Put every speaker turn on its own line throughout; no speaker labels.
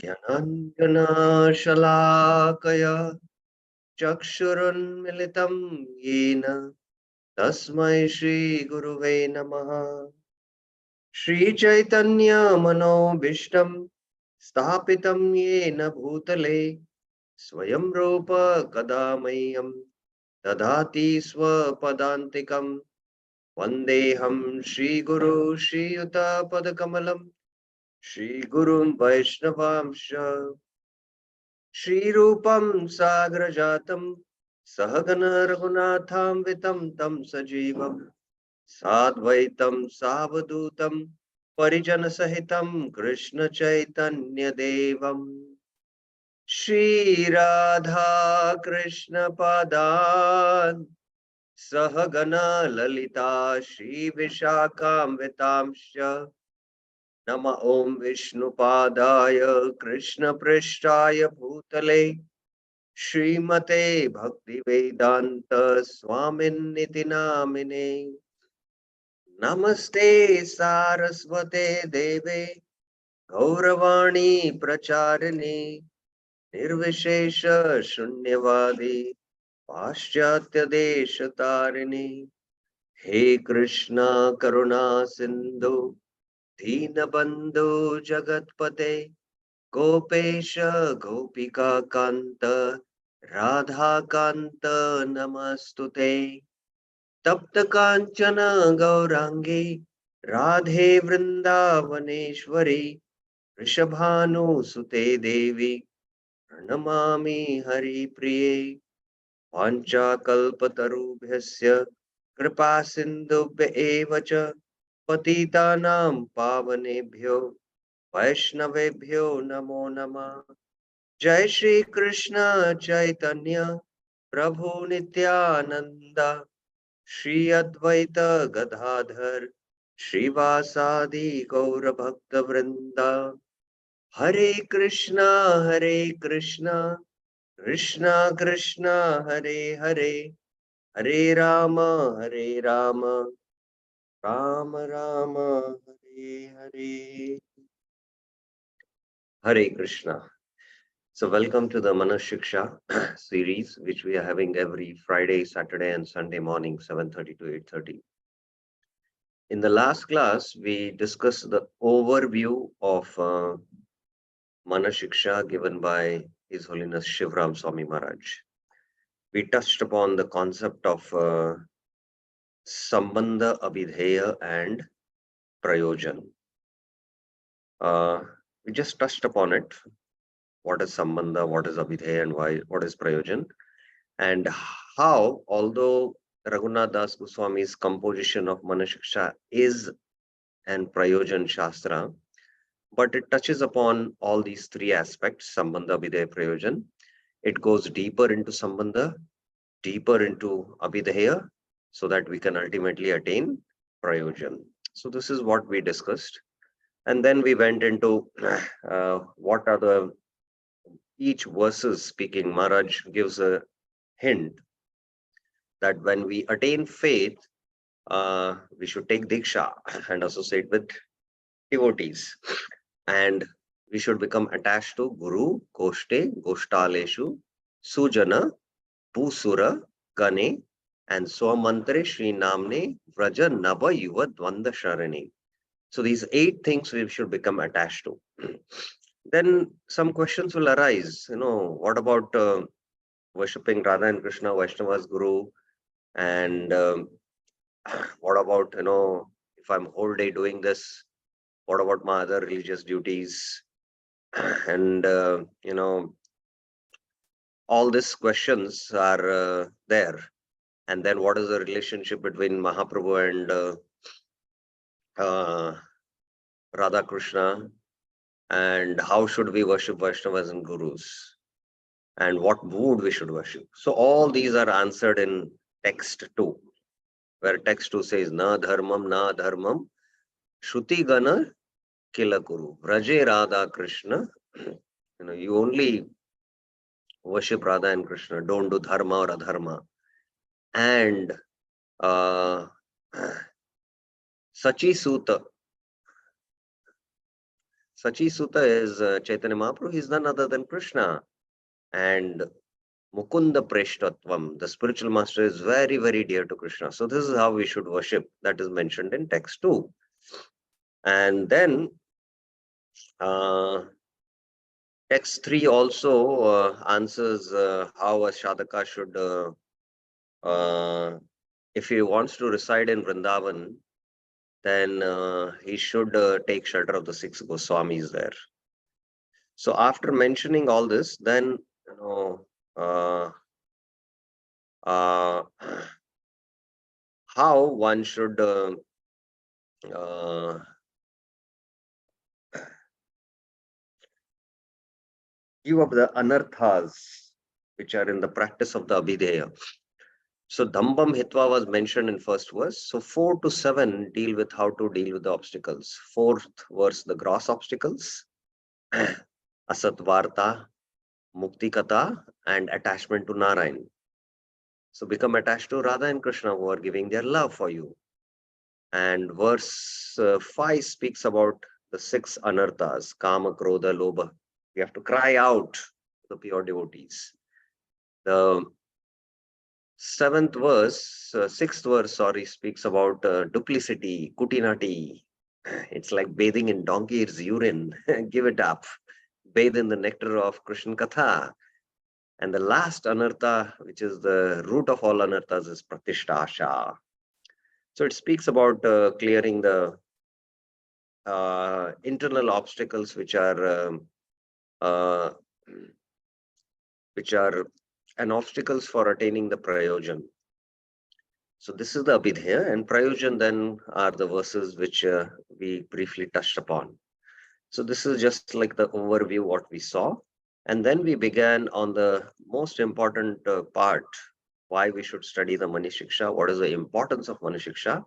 ज्ञानाञ्जनशलाकया चक्षुरुन्मिलितं येन तस्मै श्रीगुरुवे नमः। श्रीचैतन्यमनोभीष्टं स्थापितं येन भूतले स्वयं रूप कदा मह्यं ददाति स्वपदान्तिकं। वन्देऽहं श्रीगुरु श्रीयुतपदकमलं श्रीगुरुं वैष्णवांश श्रीरूपं साग्रजातं सहगण रघुनाथान्वितं तं सजीवं साद्वैतं सावधूतं परिजनसहितं कृष्णचैतन्यदेवम् श्रीराधा कृष्णपदान् सहगण ललिता श्रीविशाखान्वितांश्च नम ॐ विष्णुपादाय कृष्णपृष्ठाय भूतले श्रीमते भक्तिवेदांत स्वामिन्निति नामिने। नमस्ते सारस्वते देवे गौरवाणी प्रचारिणे निर्विशेष शून्यवादी पाश्चात्य देश तारिणे। हे कृष्णा करुणा सिंधु दीनबंधु जगतपते गोपेश गोपिका कांत राधा कांत नमस्तुते। तप्त कांचन गौरांगी राधे वृंदावनेश्वरी वृषभानुसुते देवी प्रणमामि हरिप्रिये। वाञ्छाकल्पतरुभ्यश्च कृपा सिन्धुभ्य एव च पतितानां पावनेभ्यो वैष्णवेभ्यो नमो नमः। जय श्री कृष्ण चैतन्य प्रभु नित्यानंद श्री अद्वैत गदाधर श्रीवासादि गौर भक्त वृंदा। हरे Krishna Krishna Krishna Hare Hare Hare Ram Ram Ram Hare Hare. Hare Krishna. So welcome to the Manah Shiksha series, which we are having every Friday, Saturday and Sunday morning, 7:30 to 8:30. In the last class, we discussed the overview of Manah Shiksha given by His Holiness Shivram Swami Maharaj. We touched upon the concept of Sambandha, Abhidheya and Prayojan. We just touched upon it. What is Sambandha, what is Abhidheya and what is Prayojan? And how, although Raghunath Das Goswami's composition of Manashiksha is an Prayojan Shastra, but it touches upon all these three aspects, Sambandha, Abhidheya, Prayojan. It goes deeper into Sambandha, deeper into Abhidheya, so that we can ultimately attain Prayojan. So this is what we discussed. And then we went into what are the each verses speaking. Maharaj gives a hint that when we attain faith, we should take Diksha and associate with devotees. And we should become attached to Guru, Koshte, Goshtaleshu, Sujana, Bhusura, Gane, and Swamantre Sri Namne, Vraja, Nava, Yuva, Dvanda Sharani. So these 8 things we should become attached to. Then some questions will arise. What about worshipping Radha and Krishna, Vaishnavas, Guru? And what about, if I'm whole day doing this, what about my other religious duties? And, all these questions are there. And then what is the relationship between Mahaprabhu and Radha Krishna? And how should we worship Vaishnavas and Gurus? And what mood we should worship? So all these are answered in text 2, where text 2 says, Na dharmam, Shruti Gana Kila Guru, Vraje Radha Krishna. You only worship Radha and Krishna, don't do dharma or adharma. And Sachi Suta, Sachi Sutta is Chaitanya Mahaprabhu. He's none other than Krishna. And Mukunda Preshtatvam, the spiritual master, is very, very dear to Krishna. So this is how we should worship. That is mentioned in text 2. And then text 3 also answers how a Shadaka should, if he wants to reside in Vrindavan, then he should take shelter of the 6 Goswamis there. So after mentioning all this, then uh, uh, how one should uh, give up the anarthas which are in the practice of the Abhideya. So Dhambam Hitva was mentioned in first verse. So 4 to 7 deal with how to deal with the obstacles. Fourth verse, the gross obstacles, Asatvarta, Muktikata, and attachment to Narayan. So become attached to Radha and Krishna who are giving their love for you. And verse 5 speaks about the 6 anarthas, Kama, Krodha, Lobha. We have to cry out to the pure devotees. The sixth verse, sorry, speaks about duplicity, kutinati. It's like bathing in donkey's urine. Give it up. Bathe in the nectar of Krishna Katha. And the last anartha, which is the root of all anarthas, is pratishtha. So it speaks about clearing the internal obstacles which are uh, an obstacles for attaining the prayojan. So this is the Abhidheya, and Prayojan then are the verses which we briefly touched upon. So this is just like the overview what we saw. And then we began on the most important part, why we should study the Manishiksha, what is the importance of Manishiksha,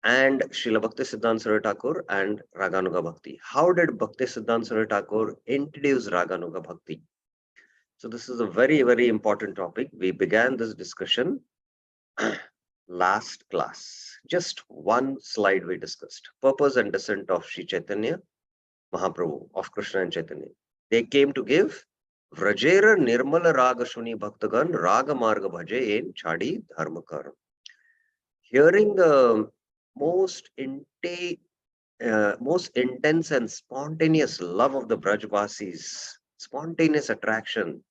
and Srila Bhakti Siddhanta Saraswati Thakur and Raganuga Bhakti. How did Bhakti Siddhanta Saraswati Thakur introduce Raganuga Bhakti? So this is a very, very important topic. We began this discussion last class. Just one slide we discussed. Purpose and descent of Sri Chaitanya Mahaprabhu, of Krishna and Chaitanya. They came to give Vrajera Nirmala Raga Shuni Bhaktagan Raga Marga Bhaje in Chadi Dharmakar. Hearing the most intense and spontaneous love of the Brajvasis, spontaneous attraction,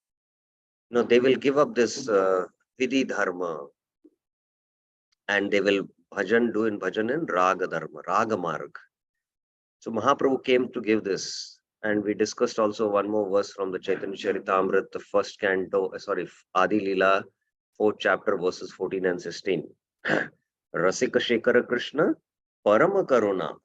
they will give up this Vidhi Dharma, and they will do in bhajan in Raga Dharma, Raga Marg. So Mahaprabhu came to give this. And we discussed also one more verse from the Chaitanya Charitamrita, the first canto, Adi Leela, 4th chapter, verses 14 and 16. Rasika Shekara Krishna, Parama Karuna,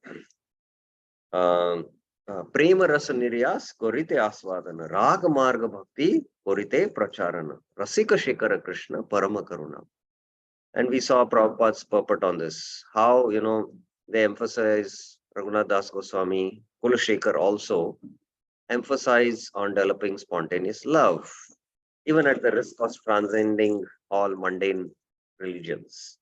Prema Rasa Niryas, Korite Asvadana, Raga Marga Bhakti, Korite Pracharana, Rasika Shekara Krishna, Parama Karuna. And we saw Prabhupada's purport on this, how, they emphasize Raghunath Das Goswami, Kulashekar also emphasize on developing spontaneous love, even at the risk of transcending all mundane religions.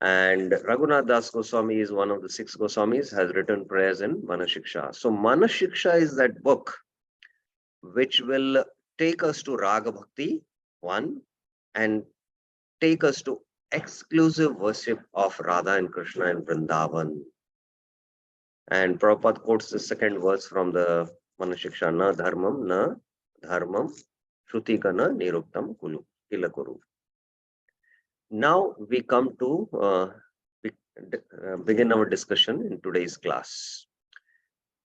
And Raghunath Das Goswami is one of the 6 Goswamis, has written prayers in Manashiksha. So Manashiksha is that book which will take us to Raga Bhakti, one, and take us to exclusive worship of Radha and Krishna in Vrindavan. And Prabhupada quotes the second verse from the Manashiksha, na dharmam, shrutikana niruktam kilakuru. Now we come to begin our discussion in today's class.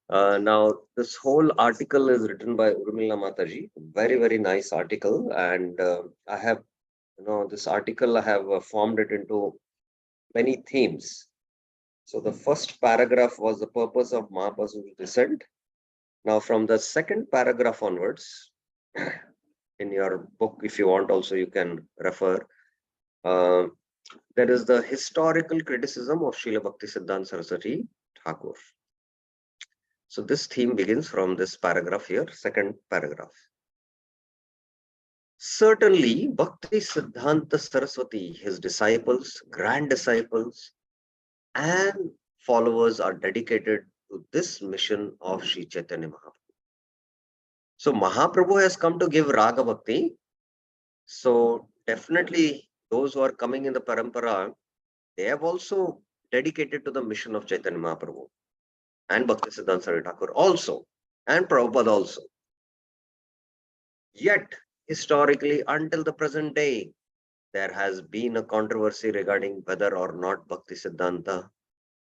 Now, this whole article is written by Urmila Mataji, very, very nice article. And I have, this article, I have formed it into many themes. So the first paragraph was the purpose of Mahaprabhu's descent. Now, from the second paragraph onwards, in your book, if you want, also you can refer. There is the historical criticism of Srila Bhakti Siddhanta Saraswati Thakur. So this theme begins from this paragraph here, second paragraph. Certainly, Bhakti Siddhanta Saraswati, his disciples, grand disciples, and followers are dedicated to this mission of Sri Chaitanya Mahaprabhu. So Mahaprabhu has come to give Raga Bhakti. So definitely those who are coming in the parampara, they have also dedicated to the mission of Chaitanya Mahaprabhu and Bhaktisiddhanta Saraswati Thakur also, and Prabhupada also. Yet, historically, until the present day, there has been a controversy regarding whether or not Bhaktisiddhanta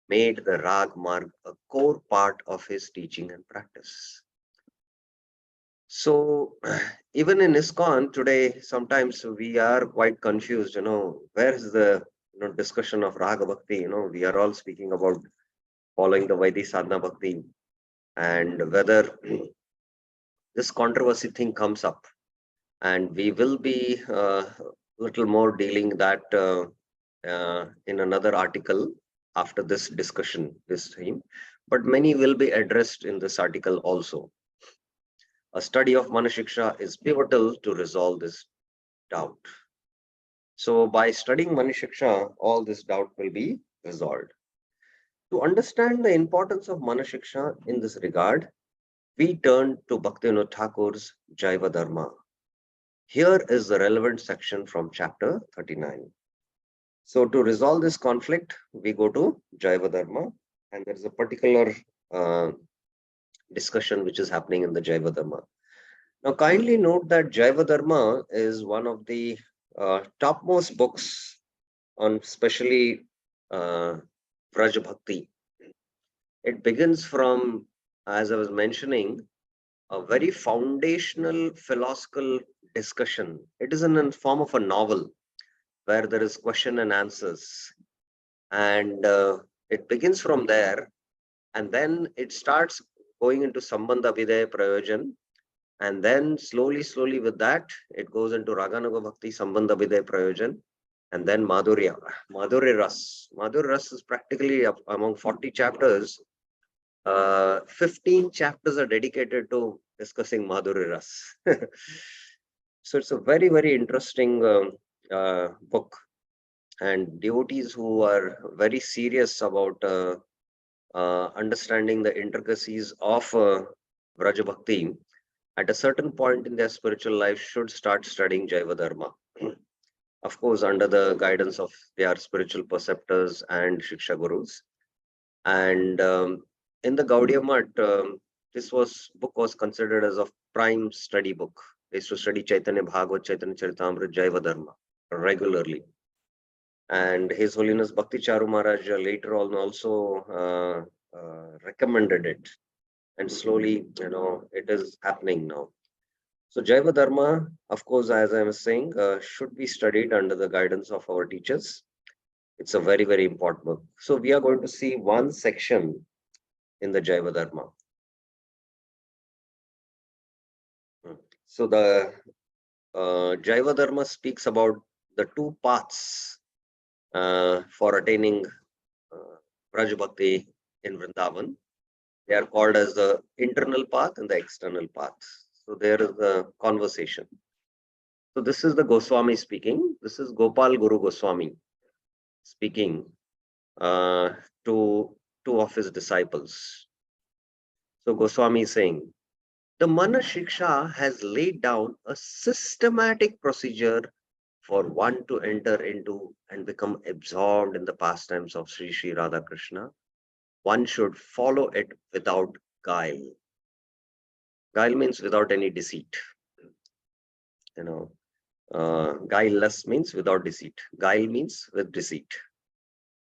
made the Rag Marg a core part of his teaching and practice. So, even in ISKCON today, sometimes we are quite confused. Where is the discussion of Raga Bhakti? We are all speaking about following the Vaidhi Sadhana Bhakti, and whether this controversy thing comes up, and we will be little more dealing that in another article after this discussion, this theme, but many will be addressed in this article also. A study of Manashiksha is pivotal to resolve this doubt. So by studying Manashiksha, all this doubt will be resolved. To understand the importance of Manashiksha in this regard, we turn to Bhaktivinoda Thakur's Jaiva Dharma. Here is the relevant section from chapter 39. So to resolve this conflict, we go to Jaiva Dharma, and there is a particular uh, discussion which is happening in the Jaiva Dharma. Now, kindly note that Jaiva Dharma is one of the topmost books on especially Vraj Bhakti. It begins from, as I was mentioning, a very foundational philosophical discussion. It is in the form of a novel where there is question and answers. And it begins from there, and then it starts going into Sambandha Abhidaya Prayojan. And then slowly with that, it goes into Raganuga Bhakti Sambandha Abhidaya Prayojan. And then Madhurya Ras. Madhurya Ras is practically among 40 chapters. 15 chapters are dedicated to discussing Madhurya Ras. So it's a very interesting book. And devotees who are very serious about understanding the intricacies of Vraja Bhakti, at a certain point in their spiritual life should start studying Jaiva Dharma. Of course, under the guidance of their spiritual preceptors and Shiksha Gurus. And in the Gaudiya Math, this book was considered as a prime study book. They used to study Chaitanya Bhagavad, Chaitanya Charitamrita, Jaiva Dharma regularly. And His Holiness Bhakti Charu Maharaj later on also recommended it. And slowly, it is happening now. So Jaiva Dharma, of course, as I was saying, should be studied under the guidance of our teachers. It's a very important book. So we are going to see one section in the Jaiva Dharma. So the Jaiva Dharma speaks about the two paths for attaining Braj Bhakti in Vrindavan. They are called as the internal path and the external path. So there is a conversation. So this is the Goswami speaking. This is Gopal Guru Goswami speaking to two of his disciples. So Goswami is saying, the Manah Shiksha has laid down a systematic procedure for one to enter into and become absorbed in the pastimes of Sri Sri Radha Krishna. One should follow it without guile. Guile means without any deceit. Guileless means without deceit. Guile means with deceit.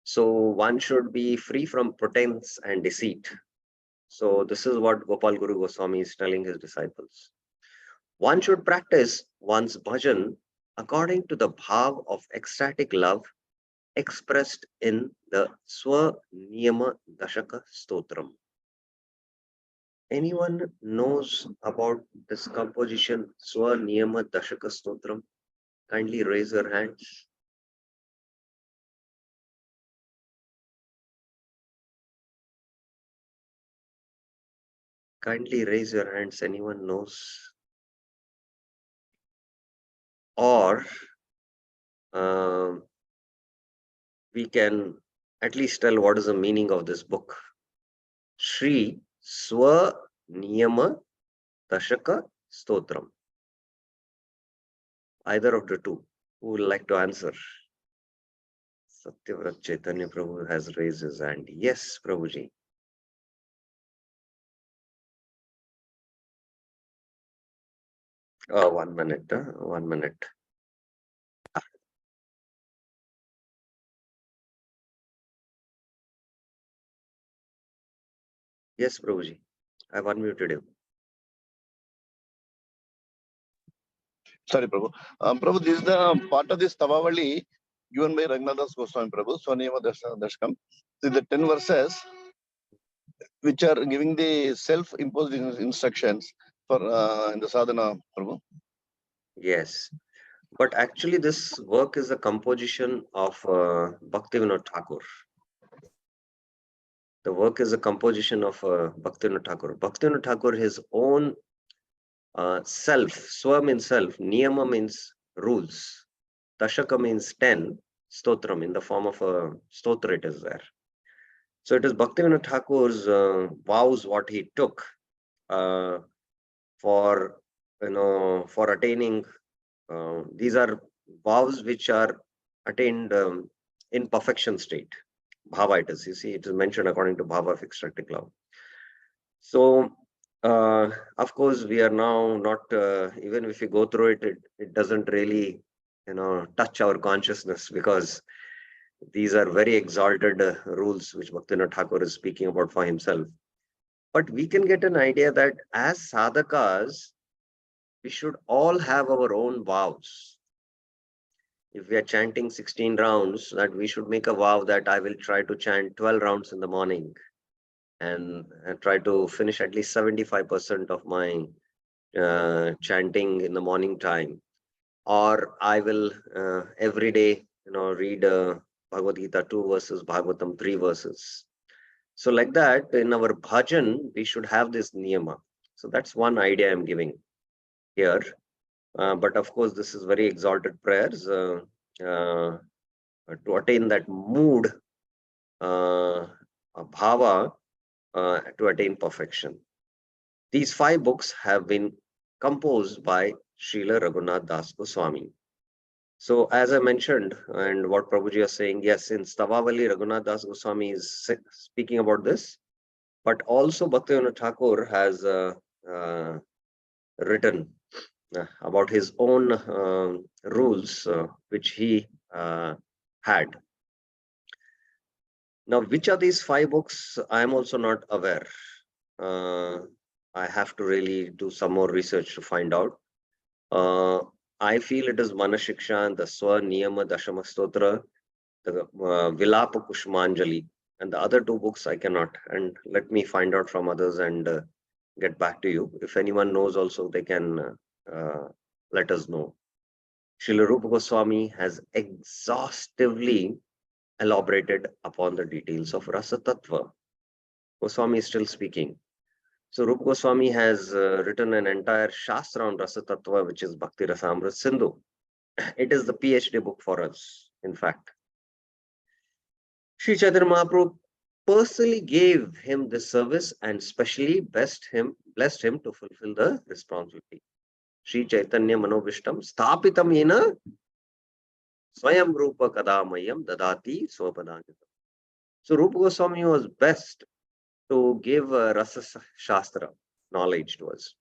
So one should be free from pretense and deceit. So this is what Gopal Guru Goswami is telling his disciples. One should practice one's bhajan according to the bhav of ecstatic love expressed in the Swa Niyama Dashaka Stotram. Anyone knows about this composition, Swa Niyama Dashaka Stotram? Kindly raise your hands. Kindly raise your hands. Anyone knows? Or we can at least tell what is the meaning of this book. Shri Swa Niyama Dashaka Stotram. Either of the two. Who would like to answer? Satyavrat Chaitanya Prabhu has raised his hand. Yes, Prabhuji. 1 minute. 1 minute. Yes, Prabhuji. I've unmuted him.
Sorry, Prabhu. Prabhu, this is the part of this Tavavali given by Raghunathas Goswami Prabhu, Swaniyama Dashkam. So the 10 verses which are giving the self-imposed instructions for in the sadhana, Prabhu.
Yes. But actually, this work is a composition of Bhaktivinoda Thakur. The work is a composition of Bhaktivinoda Thakur. Bhaktivinoda Thakur, his own self, Swa means self, Niyama means rules, Dashaka means 10, Stotram in the form of a stotra it is there. So it is Bhaktivinoda Thakur's vows what he took for, for attaining. These are vows which are attained in perfection state. Bhava it is. You see, it is mentioned according to Bhava of ecstatic love. So, of course, we are now not, even if we go through it, it doesn't really, touch our consciousness, because these are very exalted rules which Bhaktivinoda Thakur is speaking about for himself. But we can get an idea that as sadhakas, we should all have our own vows. If we are chanting 16 rounds, that we should make a vow that I will try to chant 12 rounds in the morning and try to finish at least 75% of my chanting in the morning time. Or I will every day, read Bhagavad Gita 2 verses, Bhagavatam 3 verses. So like that, in our bhajan, we should have this niyama. So that's one idea I'm giving here. But of course, this is very exalted prayers to attain that mood, bhava, to attain perfection. These 5 books have been composed by Srila Raghunath Das Goswami. So as I mentioned, and what Prabhuji is saying, yes, in Stavavali, Raghunath Das Goswami is speaking about this, but also Bhaktivinoda Thakur has written about his own rules, which he had. Now, which are these 5 books? I am also not aware. I have to really do some more research to find out. I feel it is Manah Shiksha and the Swa Niyama Dashama Stotra, the Vilapa Kushmanjali, and the other 2 books I cannot. And let me find out from others and get back to you. If anyone knows also, they can let us know. Srila Rupa Goswami has exhaustively elaborated upon the details of Rasa Tattva. Goswami is still speaking. So Rupa Goswami has written an entire Shastra on Rasa Tattva, which is Bhakti Rasamrit Sindhu. It is the PhD book for us, in fact. Sri Chaitanya Mahaprabhu personally gave him this service and specially blessed him to fulfill the responsibility. Sri Chaitanya Manovishtam Sthapitam Yena Swayam Rupa Kadamayam Dadati Swapadanjitam. So Rupa Goswami was best to give Rasa Shastra knowledge to us.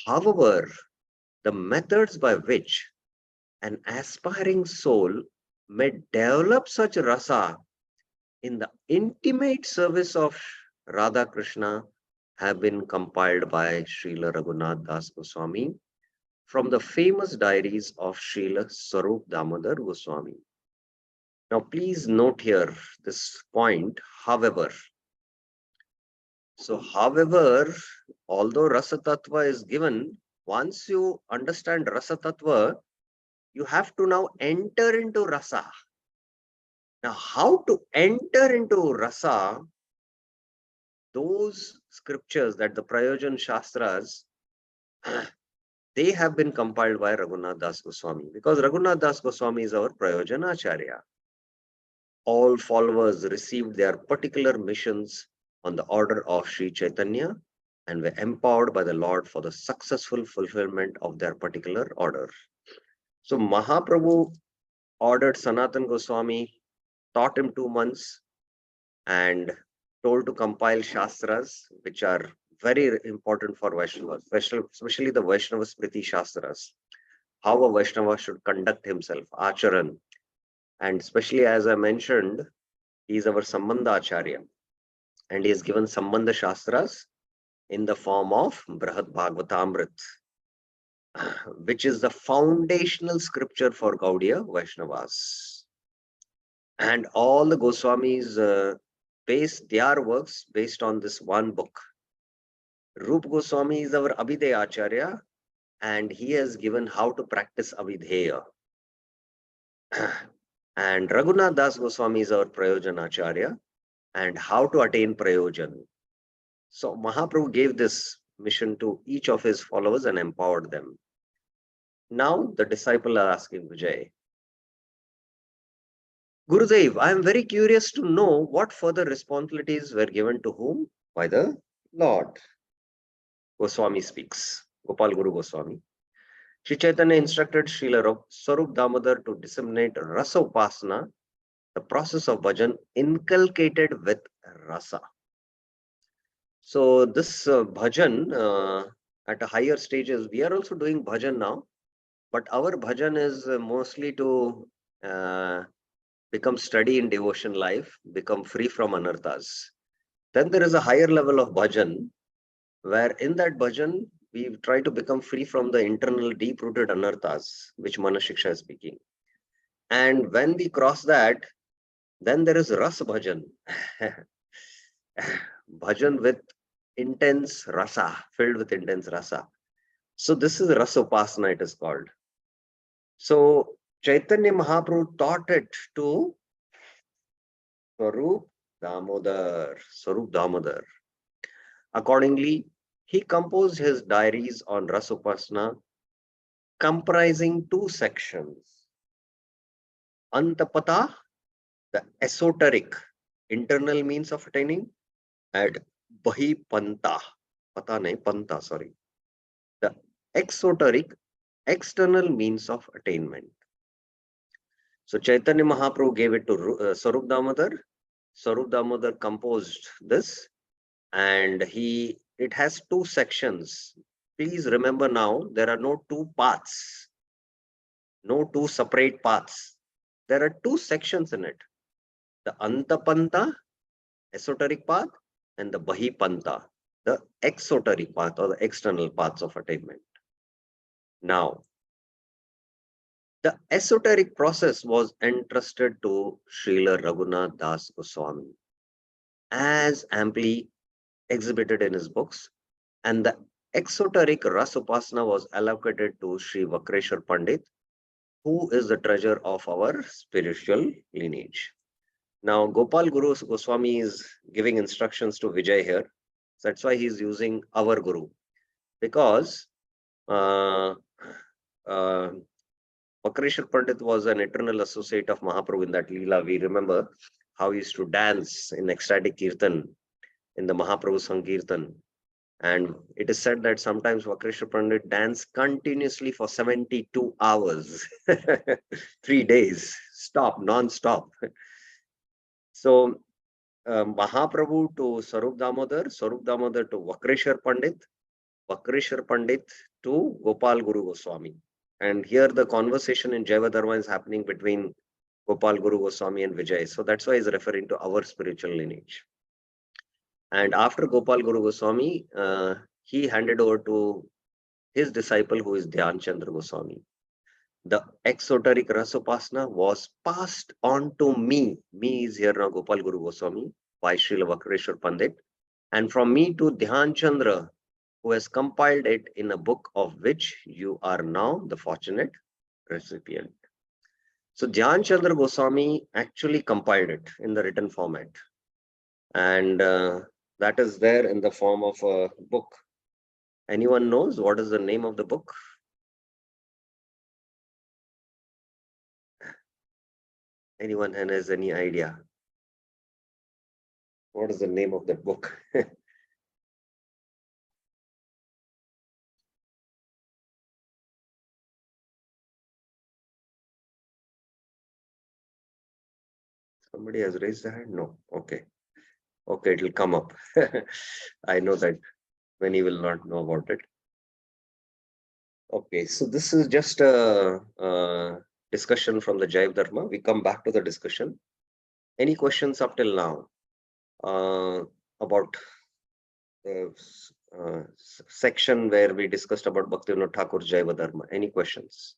However, the methods by which an aspiring soul may develop such rasa in the intimate service of Radha Krishna have been compiled by Srila Raghunath Das Goswami from the famous diaries of Srila Sarup Damodar Goswami. Now, please note here this point, however. So, however, although Rasa Tattva is given, once you understand Rasa Tattva, you have to now enter into Rasa. Now, how to enter into Rasa, those scriptures that the Prayojan Shastras, they have been compiled by Raghunath Das Goswami, because Raghunath Das Goswami is our Prayojan Acharya. All followers received their particular missions on the order of Sri Chaitanya and were empowered by the Lord for the successful fulfillment of their particular order. So Mahaprabhu ordered Sanatan Goswami, taught him 2 months, and told to compile Shastras, which are very important for Vaishnavas, especially the Vaishnava Smriti Shastras, how a Vaishnava should conduct himself, Acharan. And especially as I mentioned, he is our Sambandha Acharya, and he has given Sambandha Shastras in the form of Brahad Bhagavatamrit, which is the foundational scripture for Gaudiya Vaishnavas. And all the Goswamis base their works based on this one book. Rup Goswami is our Abhideya Acharya, and he has given how to practice Abhideya. And Raghunath Das Goswami is our Prayojan Acharya, and how to attain Prayojan. So Mahaprabhu gave this mission to each of his followers and empowered them. Now the disciple are asking Vijay, Gurudev, I am very curious to know what further responsibilities were given to whom? By the Lord. Goswami speaks, Gopal Guru Goswami. Sri Chaitanya instructed Srila Swarup Damodar to disseminate Rasa Upasana, the process of bhajan inculcated with rasa. So this bhajan at a higher stages, we are also doing bhajan now, but our bhajan is mostly to become steady in devotion life, become free from anarthas. Then there is a higher level of bhajan, where in that bhajan, we try to become free from the internal deep-rooted anarthas, which Manah Siksha is speaking. And when we cross that, then there is ras bhajan. Bhajan with intense rasa, filled with intense rasa. So this is rasa upasana, it is called. So Chaitanya Mahaprabhu taught it to Swarup Damodar. Accordingly, he composed his diaries on rasa upasana, comprising 2 sections. Antapata, the esoteric internal means of attaining, and Bahi Panta, Pata nahi, Panta, sorry, the exoteric external means of attainment. So Chaitanya Mahaprabhu gave it to Swarup Damodar. Swarup Damodar composed this, and it has 2 sections. Please remember now, there are no 2 paths, no 2 separate paths. There are 2 sections in it. The Antapanta, esoteric path, and the Bahipanta, the exoteric path or the external paths of attainment. Now, the esoteric process was entrusted to Srila Raghunath Das Goswami, as amply exhibited in his books, and the exoteric Rasupasana was allocated to Sri Vakreshwar Pandit, who is the treasure of our spiritual lineage. Now, Gopal Guru Goswami is giving instructions to Vijay here. So that's why he's using our Guru, because Vakreshwar Pandit was an eternal associate of Mahaprabhu in that Leela. We remember how he used to dance in ecstatic kirtan in the Mahaprabhu Sankirtan. And it is said that sometimes Vakreshwar Pandit danced continuously for 72 hours, 3 days, non-stop. So Mahaprabhu to Swarup Damodar to Vakreshwar Pandit to Gopal Guru Goswami. And here the conversation in Jaiva Dharma is happening between Gopal Guru Goswami and Vijay. So that's why he's referring to our spiritual lineage. And after Gopal Guru Goswami, he handed over to his disciple, who is Dhyan Chandra Goswami. The exoteric Rasopasana was passed on to me. Me is here now Gopal Guru Goswami by Srila Vakreshwar Pandit. And from me to Dhyan Chandra, who has compiled it in a book of which you are now the fortunate recipient. So Dhyan Chandra Goswami actually compiled it in the written format. And that is there in the form of a book. Anyone knows what is the name of the book? Anyone has any idea? What is the name of that book? Somebody has raised their hand? No. Okay. Okay, it will come up. I know that many will not know about it. Okay, so this is just a discussion from the Jaiv Dharma. We come back to the discussion. Any questions up till now about the section where we discussed about Bhaktivinoda Thakur's Jaiva Dharma? Any questions?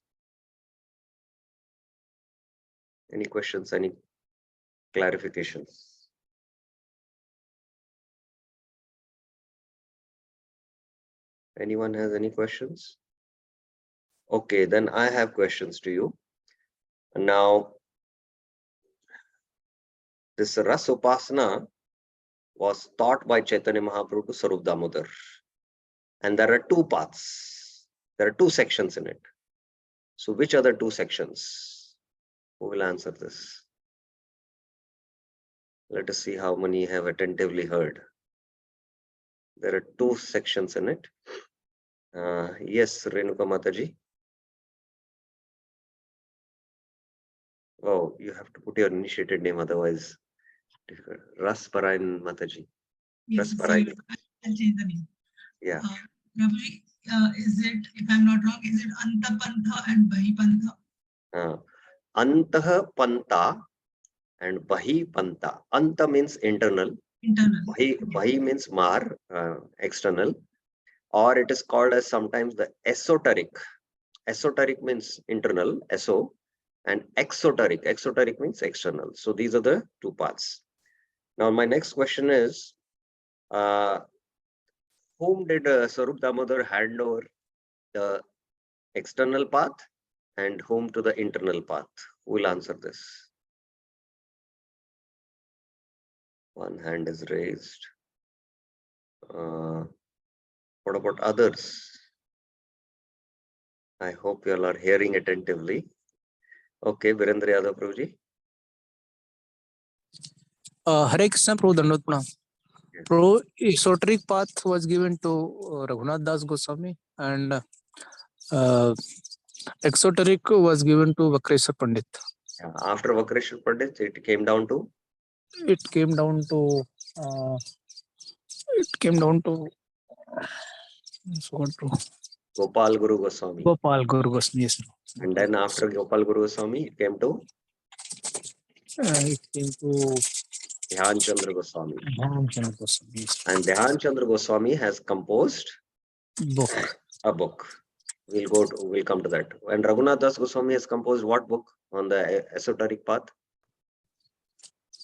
Any questions? Any clarifications? Anyone has any questions? Okay, then I have questions to you. Now, this Ras Upasana was taught by Chaitanya Mahaprabhu to Sarup Damodar. And there are two paths. There are two sections in it. So which are the two sections? Who will answer this? Let us see how many have attentively heard. There are two sections in it. Yes, Renuka Mataji. Oh, you have to put your initiated name, otherwise. Ras Parayan Mataji.
Yes,
Ras
sorry,
Parayan.
I'll change the name.
Yeah.
Prabhuji, is it, if I'm not wrong, is it Antapantha and Bahipantha?
Antah Panta and Bahi Panta. Anta means internal.
Internal.
Bahi means mar, external. Or it is called as sometimes the esoteric. Esoteric means internal, eso, and exoteric. Exoteric means external. So these are the two paths. Now my next question is, whom did Sarup Damodar hand over the external path and whom to the internal path? Who will answer this? One hand is raised. What about others? I hope you all are hearing attentively. Okay, Virendra Yadav Prabhuji.
Hare Krishna, Prabhu Dandot Pranam. Prabhu, esoteric path was given to Raghunath Das Goswami and exoteric was given to Vakreshwar Pandit.
Yeah, after Vakreshwar Pandit, it came down to?
It came down to
Gopal Guru Goswami.
Gopal Guru Goswami, yes.
And then after Gopal Guru Goswami, it came to?
It came to
Dhyan Chandra Goswami.
Dhyan Chandra Goswami, yes.
And Dhyan Chandra Goswami has composed a book. We'll come to that. And Raghunath Das Goswami has composed what book on the esoteric path?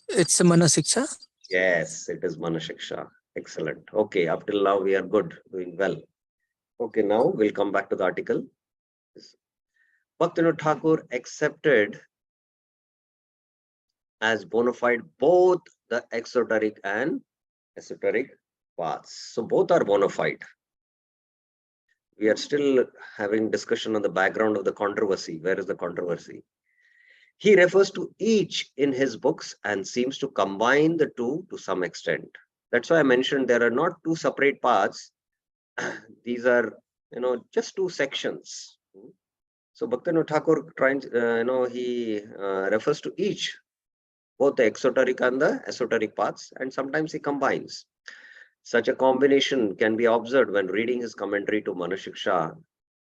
It's a Manah Siksa.
Yes, it is Manah Siksha. Excellent. Okay, up till now we are good, doing well. Okay, now we'll come back to the article. Bhaktivinoda Thakur accepted as bona fide both the exoteric and esoteric paths. So both are bona fide. We are still having discussion on the background of the controversy. Where is the controversy? He refers to each in his books and seems to combine the two to some extent. That's why I mentioned there are not two separate paths. These are, just two sections. So Bhaktivinoda Thakur he refers to each, both the exoteric and the esoteric paths, and sometimes he combines. Such a combination can be observed when reading his commentary to Manah Siksha.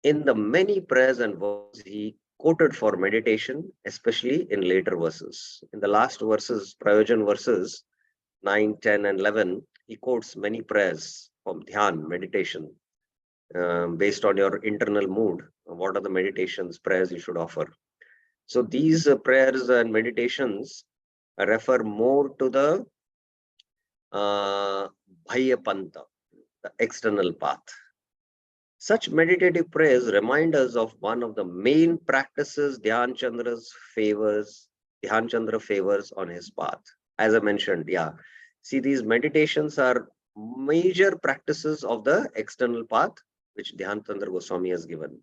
In the many prayers and words he quoted for meditation, especially in later verses. In the last verses, Prayojan verses 9, 10, and 11, he quotes many prayers from Dhyan, meditation, based on your internal mood. What are the meditations, prayers you should offer? So these prayers and meditations refer more to the Bhayyapanta, the external path. Such meditative prayers remind us of one of the main practices Dhyan Chandra favors on his path. As I mentioned, see, these meditations are major practices of the external path which Dhyan Chandra Goswami has given.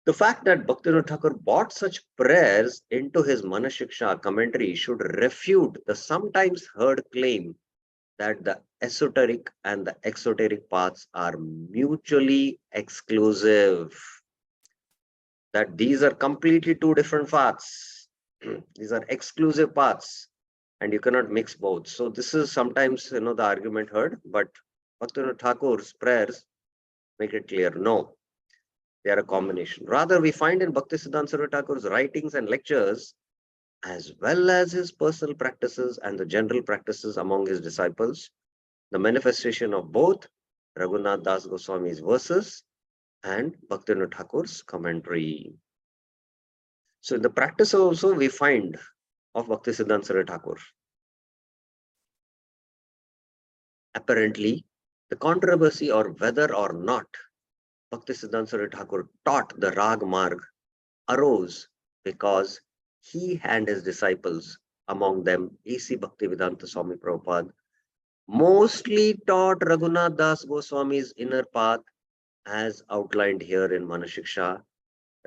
The fact that Bhaktivinoda Thakur brought such prayers into his Manashiksha commentary should refute the sometimes heard claim that the esoteric and the exoteric paths are mutually exclusive. That these are completely two different paths. These are exclusive paths, and you cannot mix both. So this is sometimes the argument heard, but Bhaktivinoda Thakur's prayers make it clear. No, they are a combination. Rather, we find in Bhaktisiddhanta Saraswati Thakur's writings and lectures, as well as his personal practices and the general practices among his disciples, the manifestation of both Raghunath Das Goswami's verses and Bhaktivinoda Thakur's commentary. So in the practice also we find of Bhaktisiddhanta Saraswati Thakur. Apparently, the controversy or whether or not Bhaktisiddhanta Saraswati Thakur taught the Rag Marg arose because he and his disciples, among them A.C. Bhaktivedanta Swami Prabhupada, mostly taught Raghunath Das Goswami's inner path as outlined here in Manashiksha,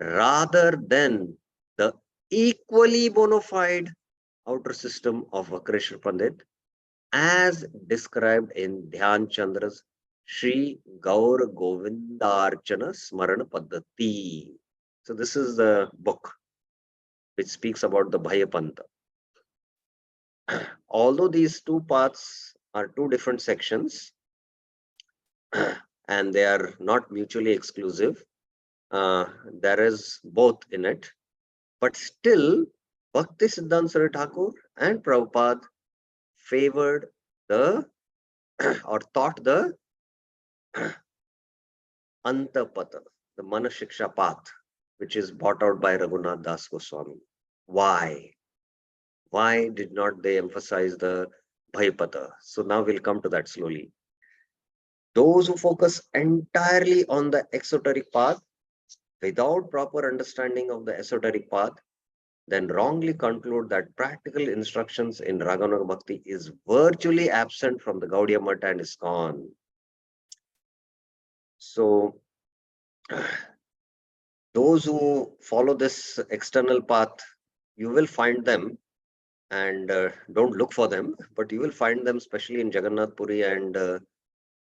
rather than the equally bona fide outer system of Vakreshwar Pandit as described in Dhyan Chandra's Sri Gaur Govindarchana Smarana Paddhati. So this is the book which speaks about the Bhayapanta. Although these two paths are two different sections and they are not mutually exclusive, there is both in it, but still Bhaktisiddhanta Saraswati Thakur and Prabhupada favored the or taught the Antapata, the Manashiksha path, which is brought out by Raghunath Das Goswami. Why? Why did not they emphasize the Bhayapata? So now we'll come to that slowly. Those who focus entirely on the exoteric path without proper understanding of the esoteric path then wrongly conclude that practical instructions in Raganuga Bhakti is virtually absent from the Gaudiya Math and ISKCON. So, those who follow this external path, you will find them and don't look for them, but you will find them especially in Jagannath Puri and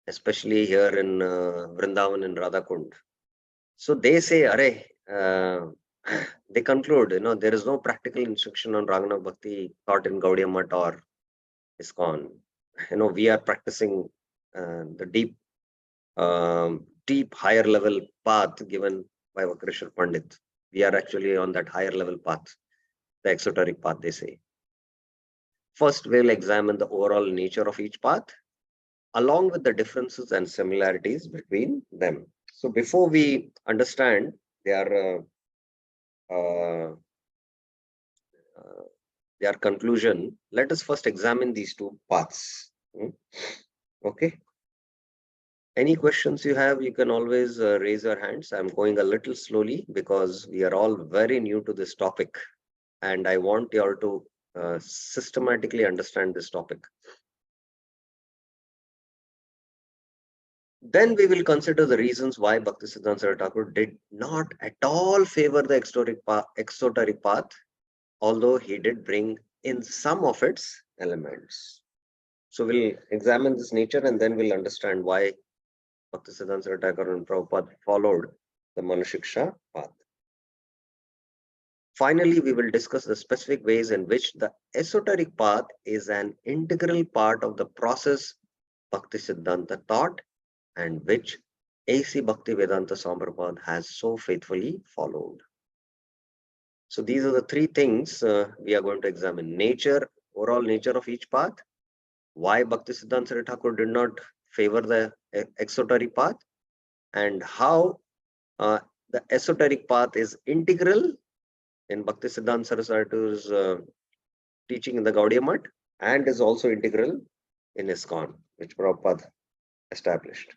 especially here in Vrindavan and Radhakund. So they say, they conclude, there is no practical instruction on Raghunath Bhakti taught in Gaudiya Math or ISKCON. We are practicing the deep higher level path given by Vakreshwar Pandit. We are actually on that higher level path, the exoteric path, they say. First, we'll examine the overall nature of each path, along with the differences and similarities between them. So before we understand their conclusion, let us first examine these two paths. Okay. Any questions you have, you can always raise your hands. I'm going a little slowly because we are all very new to this topic and I want you all to systematically understand this topic. Then we will consider the reasons why Bhaktisiddhanta Saraswati Thakur did not at all favor the exoteric path, although he did bring in some of its elements. So we'll examine this nature and then we'll understand why Bhaktisiddhanta Saraswati Thakur and Prabhupada followed the Manashiksha path. Finally, we will discuss the specific ways in which the esoteric path is an integral part of the process Bhaktisiddhanta taught and which A.C. Bhaktivedanta Swami Prabhupada has so faithfully followed. So these are the three things we are going to examine. Nature, overall nature of each path, why Bhaktisiddhanta Saraswati Thakur did not favor the exoteric path, and how the esoteric path is integral in Bhaktisiddhanta Saraswati's teaching in the Gaudiya Math and is also integral in ISKCON, which Prabhupada established.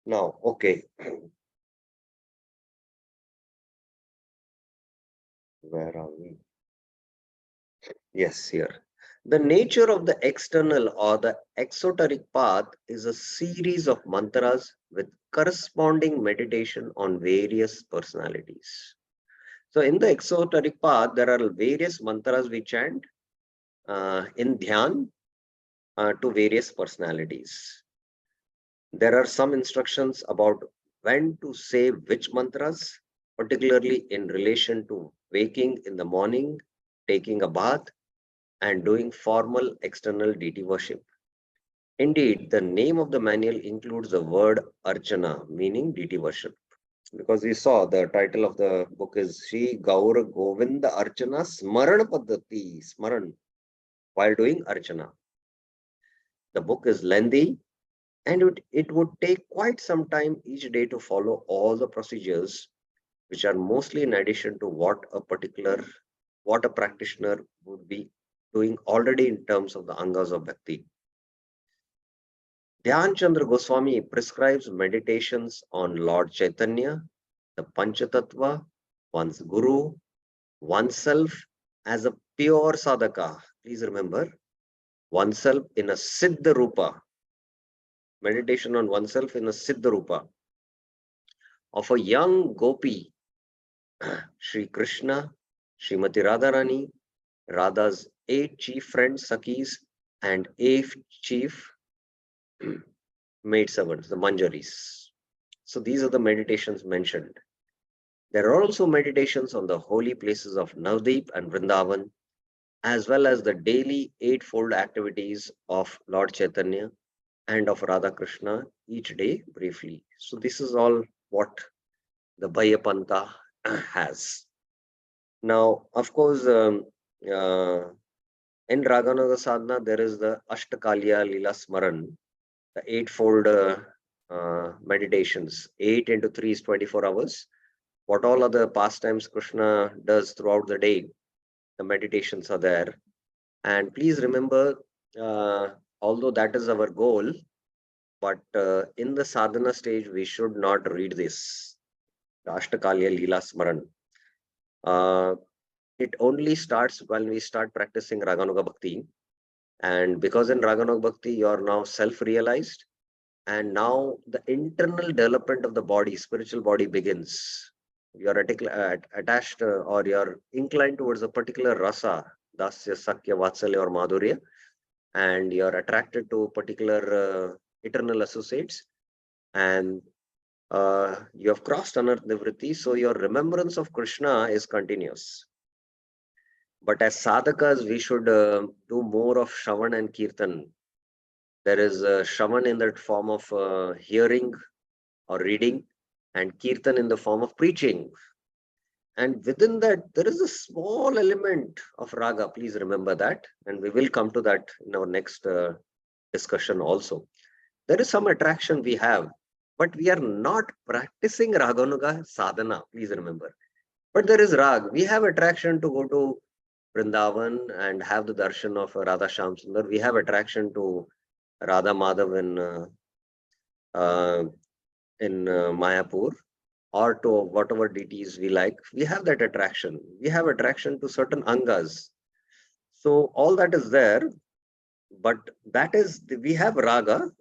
Now, okay. Where are we? Yes, here. The nature of the external or the exoteric path is a series of mantras with corresponding meditation on various personalities. So in the exoteric path, there are various mantras we chant in dhyan to various personalities. There are some instructions about when to say which mantras, particularly in relation to waking in the morning, taking a bath, and doing formal external deity worship. Indeed, the name of the manual includes the word Archana, meaning deity worship. Because we saw the title of the book is Sri Gaur Govinda Archana Smaran Paddhati, Smaran, while doing Archana. The book is lengthy and it would take quite some time each day to follow all the procedures, which are mostly in addition to what a practitioner would be doing already in terms of the angas of bhakti. Dhyan Chandra Goswami prescribes meditations on Lord Chaitanya, the Panchatattva, one's Guru, oneself as a pure sadhaka. Please remember, oneself in a Siddha Rupa. Meditation on oneself in a Siddha Rupa of a young gopi, Sri Krishna, Srimati Radharani, Radha's 8 chief friends, Sakis, and 8 chief maidservants, the Manjaris. So these are the meditations mentioned. There are also meditations on the holy places of Navdeep and Vrindavan, as well as the daily 8-fold activities of Lord Chaitanya and of Radha Krishna each day briefly. So this is all what the Bhayapanta has. Now, of course, in Raganaga Sadhana, there is the Ashtakalya Lila Smaran, the 8-fold meditations. 8 into 3 is 24 hours. What all other pastimes Krishna does throughout the day, the meditations are there. And please remember, although that is our goal, but in the sadhana stage, we should not read this, the Ashtakalya Lila Smaran. It only starts when we start practicing Raganuga Bhakti. And because in Raganuga Bhakti, you are now self-realized. And now the internal development of the body, spiritual body begins. You are attached or you are inclined towards a particular rasa, dasya, sakya, vatsalya or madhurya. And you are attracted to particular eternal associates. And you have crossed anartha nivritti, so your remembrance of Krishna is continuous. But as sadhakas, we should do more of Shravan and Kirtan. There is Shravan in that form of hearing or reading, and Kirtan in the form of preaching. And within that, there is a small element of raga. Please remember that. And we will come to that in our next discussion also. There is some attraction we have, but we are not practicing Raganuga sadhana. Please remember. But there is rag. We have attraction to go to Vrindavan and have the darshan of Radha Shyam Sundar. We have attraction to Radha Madhav in Mayapur, or to whatever deities we like. We have that attraction. We have attraction to certain angas. So all that is there, but that is, we have raga,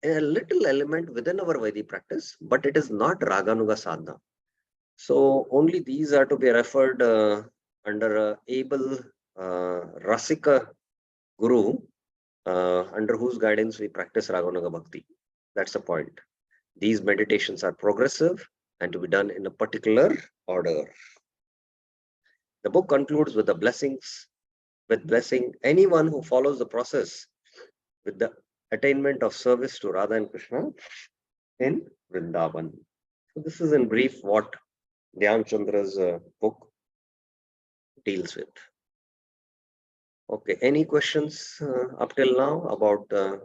a little element within our Vaidhi practice, but it is not Raganuga sadhana. So only these are to be referred under able Rasika Guru, under whose guidance we practice Raganuga Bhakti. That's the point. These meditations are progressive and to be done in a particular order. The book concludes with the blessings, with blessing anyone who follows the process with the attainment of service to Radha and Krishna in Vrindavan. So this is in brief what Dhyan Chandra's book deals with. Okay, any questions up till now about the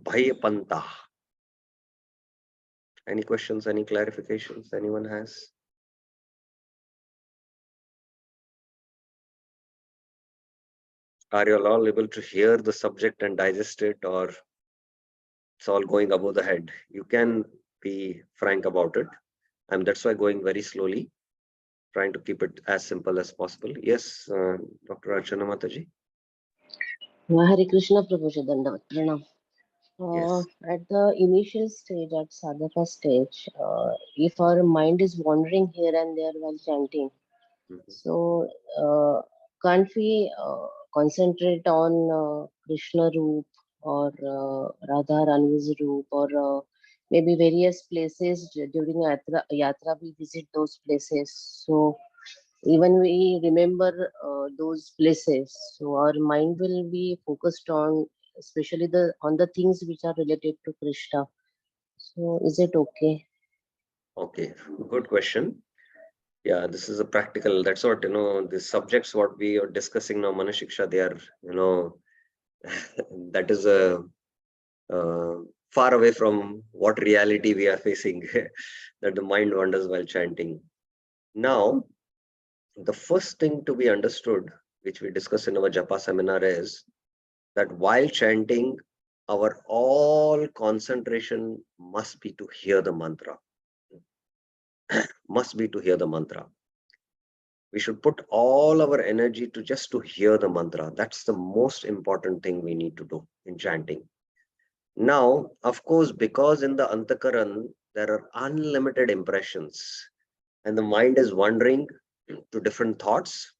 Bhayapanta? Any questions, any clarifications anyone has? Are you all able to hear the subject and digest it, or it's all going above the head? You can be frank about it. And that's why going very slowly. trying to keep it as simple as possible. Yes, Dr. Archana Mataji.
Hare Krishna Prabhu Dandavat Pranam.
Yes.
At the initial stage, at sadhaka stage, if our mind is wandering here and there while chanting,
Mhm.
so can't we concentrate on Krishna Roop or Radha Rani's Roop or maybe various places during yatra we visit those places. So even we remember those places, so our mind will be focused on especially the things which are related to Krishna. So is it okay?
Okay, good question. Yeah, this is a practical, that's what, the subjects what we are discussing now, Manashiksha, they are, that is a far away from what reality we are facing, that the mind wanders while chanting. Now, the first thing to be understood, which we discuss in our Japa seminar, is that while chanting, our all concentration must be to hear the mantra. Must be to hear the mantra. We should put all our energy to just to hear the mantra. That's the most important thing we need to do in chanting. Now, of course, because in the Antakaran, there are unlimited impressions and the mind is wandering to different thoughts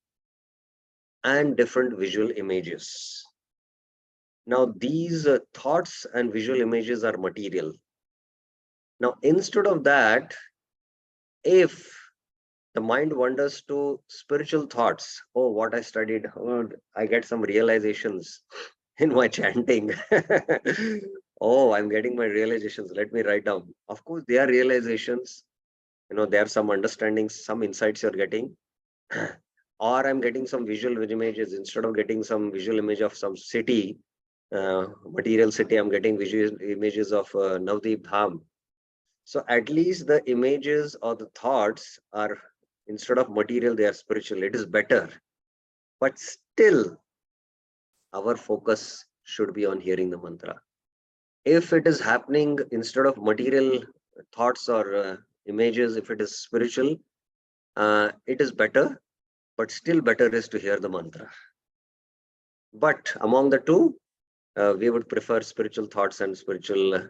and different visual images. Now, these thoughts and visual images are material. Now, instead of that, if the mind wanders to spiritual thoughts, oh, what I studied, oh, I get some realizations in my chanting. Oh, I'm getting my realizations. Let me write down. Of course, they are realizations. There are some understandings, some insights you're getting. Or I'm getting some visual images. Instead of getting some visual image of some city, material city, I'm getting visual images of Navdeep Dham. So at least the images or the thoughts are, instead of material, they are spiritual. It is better. But still, our focus should be on hearing the mantra. If it is happening instead of material thoughts or images, if it is spiritual, it is better. But still better is to hear the mantra. But among the two, we would prefer spiritual thoughts and spiritual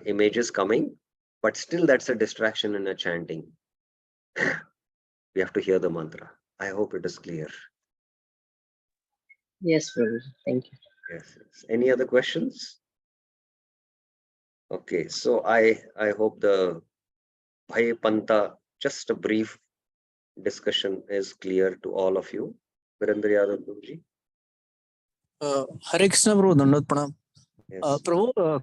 images coming. But still, that's a distraction in a chanting. We have to hear the mantra. I hope it is clear.
Yes, Prabhu. Thank you.
Yes. Any other questions? Okay, so I hope the Bhai Panta, just a brief discussion is clear to all of you. Virendra Yadav Guruji.
Hare Krishna Prabhu Dandavat Pranam.
Yes.
Prabhu,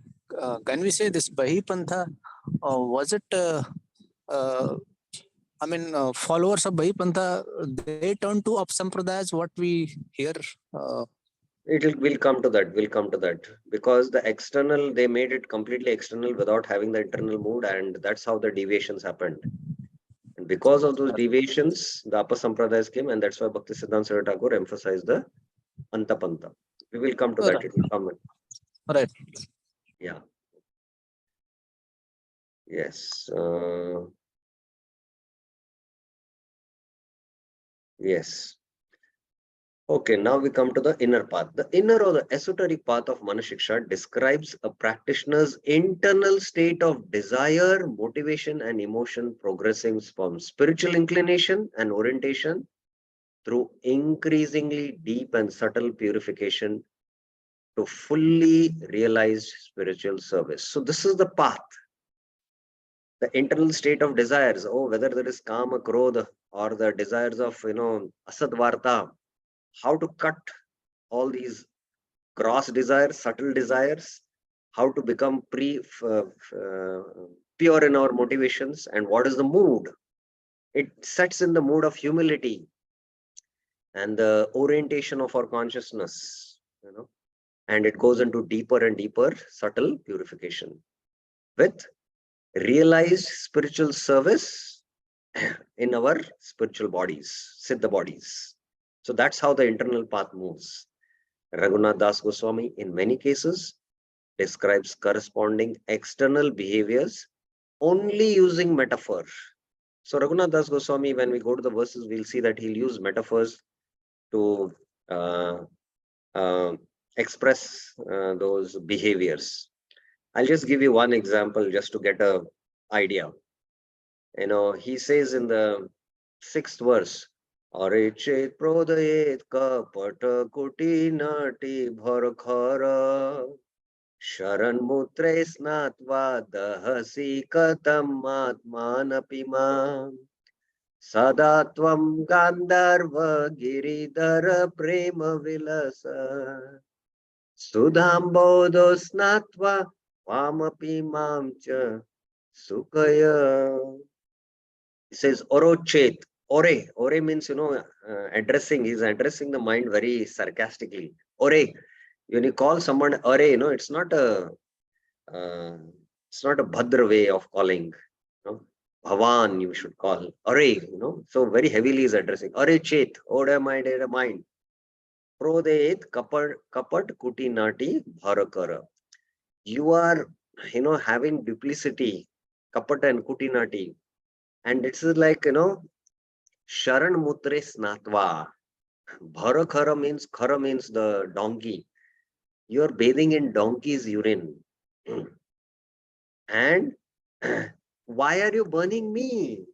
can we say this Bahi Pantha, was it, followers of Bahi Pantha, they turn to Upsampradayas, what we hear?
We'll come to that. We'll come to that. Because the external, they made it completely external without having the internal mood, and that's how the deviations happened. And because of those deviations, the Upper Sampradayas came, and that's why Bhakti Siddhanta Saraswati Thakur emphasized the Antapanta. We will come to that.
Right.
It will come.
Right.
Yeah. Yes. Yes. Okay, now we come to the inner path. The inner or the esoteric path of Manashiksha describes a practitioner's internal state of desire, motivation, and emotion progressing from spiritual inclination and orientation through increasingly deep and subtle purification to fully realized spiritual service. So this is the path. The internal state of desires, whether there is kama, krodha, or the desires of, asadvarta, how to cut all these gross desires, subtle desires, how to become pure in our motivations, and what is the mood. It sets in the mood of humility and the orientation of our consciousness, and it goes into deeper and deeper subtle purification with realized spiritual service in our spiritual bodies, siddha bodies. So that's how the internal path moves. Raghunath Das Goswami, in many cases, describes corresponding external behaviors only using metaphor. So Raghunath Das Goswami, when we go to the verses, we'll see that he'll use metaphors to uh, uh, express those behaviors. I'll just give you one example just to get a idea. He says in the 6th verse, Arichet prodayet kapata kuti nati bharkhara sharan mutre snatva dahasi katam atmanapima sada tvam gandharva giridhara prema vilasa sudhambodo snatva vamapi mamcha sukaya. He says orochet. Ore means, addressing. He's addressing the mind very sarcastically. Ore. When you call someone Ore, it's not a bhadra way of calling. Bhavan, you should call. Ore, so very heavily is addressing. Ore chet. Ore mind. Prodeit kapat kuti nati bharakara. You are, having duplicity, kapat and kutinati. And it's like, Sharan Mutre Snatva. Khara means the donkey. You're bathing in donkey's urine. And why are you burning me?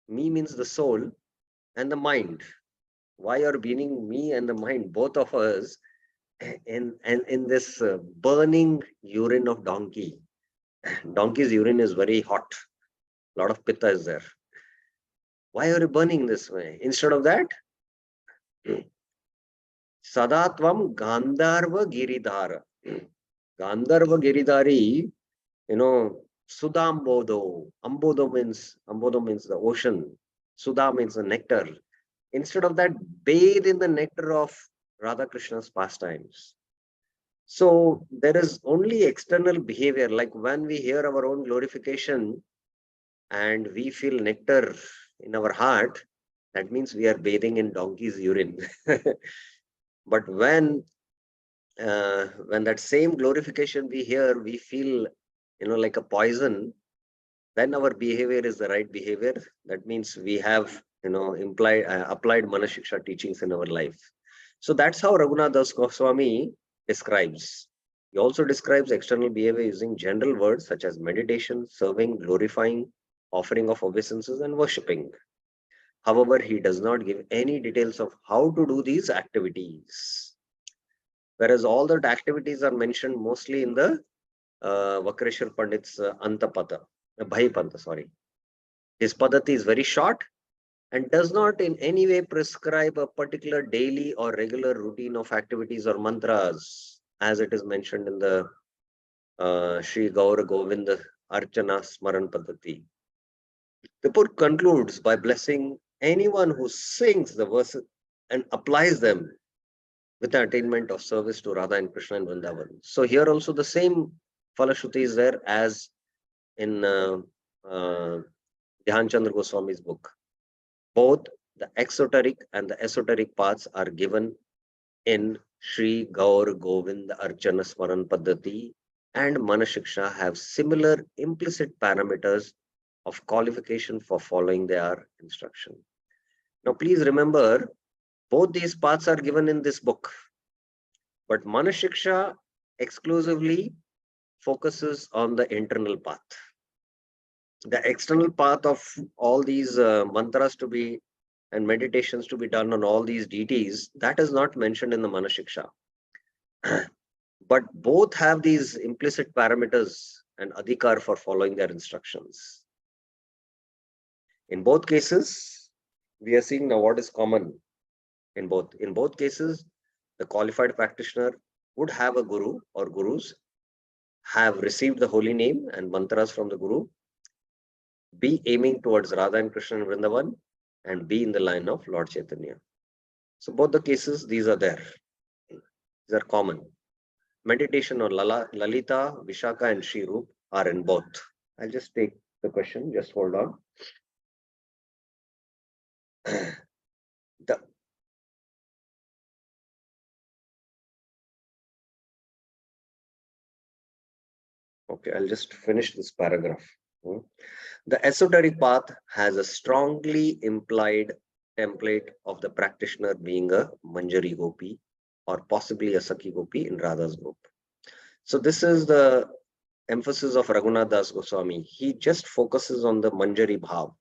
Me means the soul and the mind. Why are burning me and the mind, both of us, in this burning urine of donkey? Donkey's urine is very hot. A lot of pitta is there. Why are you burning this way? Instead of that, Sadatvam Gandharva Giridhara. Gandharva Giridhari, Sudambodo. Ambodo means the ocean. Sudha means the nectar. Instead of that, bathe in the nectar of Radha Krishna's pastimes. So there is only external behavior, like when we hear our own glorification and we feel nectar in our heart, that means we are bathing in donkey's urine. But when that same glorification we hear, we feel, like a poison, then our behavior is the right behavior. That means we have, applied Manashiksha teachings in our life. So that's how Raghunath Das Goswami describes. He also describes external behavior using general words such as meditation, serving, glorifying, offering of obeisances, and worshipping. However, he does not give any details of how to do these activities. Whereas all the activities are mentioned mostly in the Vakreshwar Pandit's Antapata, Bhaipanta, sorry. His Padati is very short and does not in any way prescribe a particular daily or regular routine of activities or mantras, as it is mentioned in the Sri Gaura Govinda Archana Smaran Padati. The book concludes by blessing anyone who sings the verses and applies them with the attainment of service to Radha and Krishna and Vrindavan. So here also the same Falashruti is there as in Dhyan Chandra Goswami's book. Both the exoteric and the esoteric paths are given in Sri Gaur Govind Archana Smaran Paddhati, and Manashiksha have similar implicit parameters of qualification for following their instruction. Now, please remember, both these paths are given in this book, but Manashiksha exclusively focuses on the internal path. The external path of all these mantras to be and meditations to be done on all these deities, that is not mentioned in the Manashiksha. But both have these implicit parameters and adhikar for following their instructions. In both cases, we are seeing now what is common in both. In both cases, the qualified practitioner would have a guru or gurus, have received the holy name and mantras from the guru, be aiming towards Radha and Krishna and Vrindavan, and be in the line of Lord Chaitanya. So both the cases, these are there. These are common. Meditation on Lalita, Vishaka, and Shri Rup are in both. I'll just take the question. Just hold on. Okay, I'll just finish this paragraph. Hmm. The esoteric path has a strongly implied template of the practitioner being a Manjari Gopi or possibly a Sakhi Gopi in Radha's group. So this is the emphasis of Raghunath Das Goswami. He just focuses on the Manjari Bhav,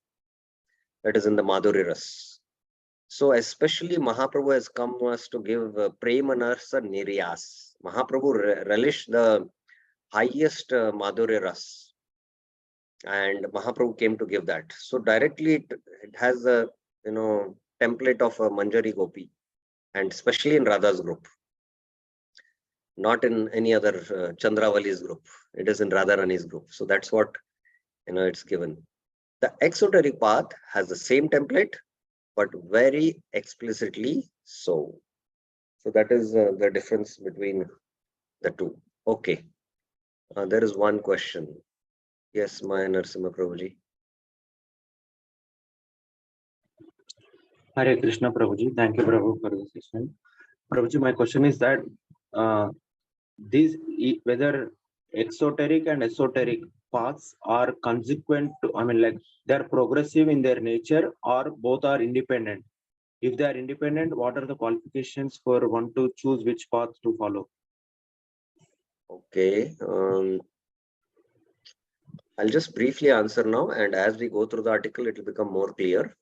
that is in the Madhuri Ras. So especially Mahaprabhu has come us to give Premanarsa Niryas. Mahaprabhu relished the highest Madhuri Ras, and Mahaprabhu came to give that. So directly it has a template of a Manjari Gopi, and especially in Radha's group, not in any other Chandravali's group. It is in Radharani's group. So that's what it's given. The exoteric path has the same template, but very explicitly so. So that is the difference between the two. Okay. There is one question. Yes, Maya Narasimha Prabhuji.
Hare Krishna Prabhuji. Thank you, Prabhu, for the session. Prabhuji, my question is that whether exoteric and esoteric paths are consequent to, they're progressive in their nature, or both are independent. If they are independent, what are the qualifications for one to choose which path to follow?
Okay. I'll just briefly answer now, and as we go through the article, it will become more clear.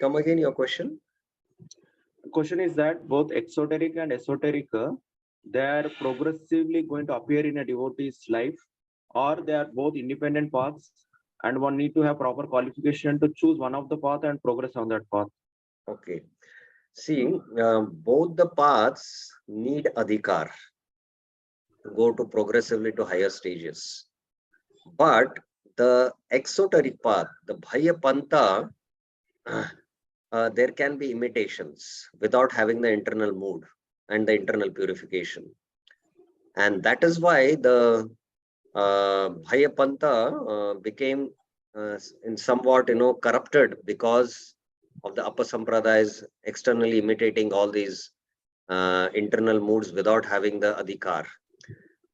Come again, your question.
The question is that both exoteric and esoteric, they are progressively going to appear in a devotee's life, or they are both independent paths, and one need to have proper qualification to choose one of the path and progress on that path.
Okay. See, both the paths need adhikar to go to progressively to higher stages. But the exoteric path, the Bhaya Panta, there can be imitations without having the internal mood and the internal purification. And that is why the Bhaya Panta became in somewhat, corrupted because of the upper sampradayas externally imitating all these internal moods without having the adhikar.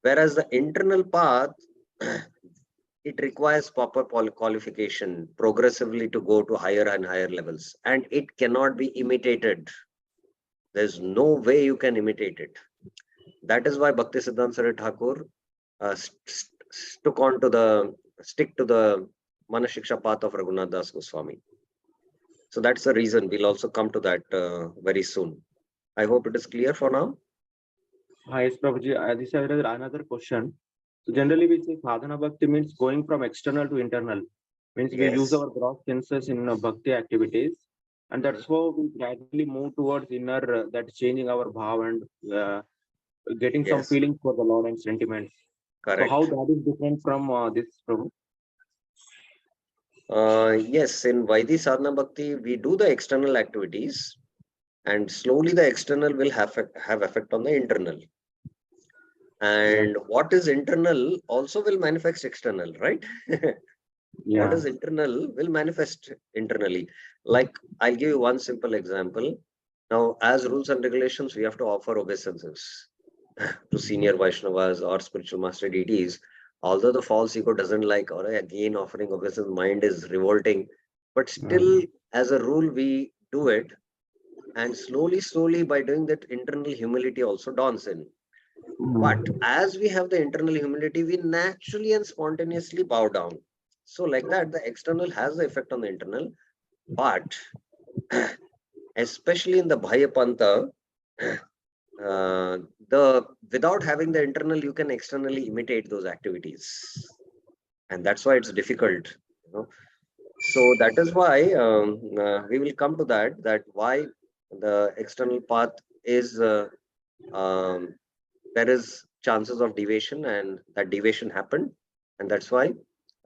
Whereas the internal path, it requires proper qualification progressively to go to higher and higher levels, and it cannot be imitated. There's no way you can imitate it. That is why Bhaktisiddhanta Saraswati Thakur stick to the Manashiksha path of Raghunath Das Goswami. So that's the reason. We'll also come to that very soon. I hope it is clear for now.
Yes, Prabhuji. This is another question. So generally we say sadhana bhakti means going from external to internal. Means we use our gross senses in bhakti activities, and that's how we gradually move towards inner, that changing our bhav and getting some feelings for the Lord and sentiments.
Correct.
So how that is different from this, Prabhu?
Yes, in Vaidhi Sadhana Bhakti, we do the external activities, and slowly the external will have effect on the internal. And what is internal also will manifest external, right? What is internal will manifest internally. Like, I'll give you one simple example. Now, as rules and regulations, we have to offer obeisances to senior Vaishnavas or spiritual master deities. Although the false ego doesn't like, or again offering obeisance, mind is revolting, but still as a rule we do it, and slowly by doing that, internal humility also dawns in. But as we have the internal humility, we naturally and spontaneously bow down. So like that, the external has the effect on the internal, but especially in the Bhaya Panta, without having the internal, you can externally imitate those activities, and that's why it's difficult. So that is why we will come to that why the external path is there is chances of deviation, and that deviation happened, and that's why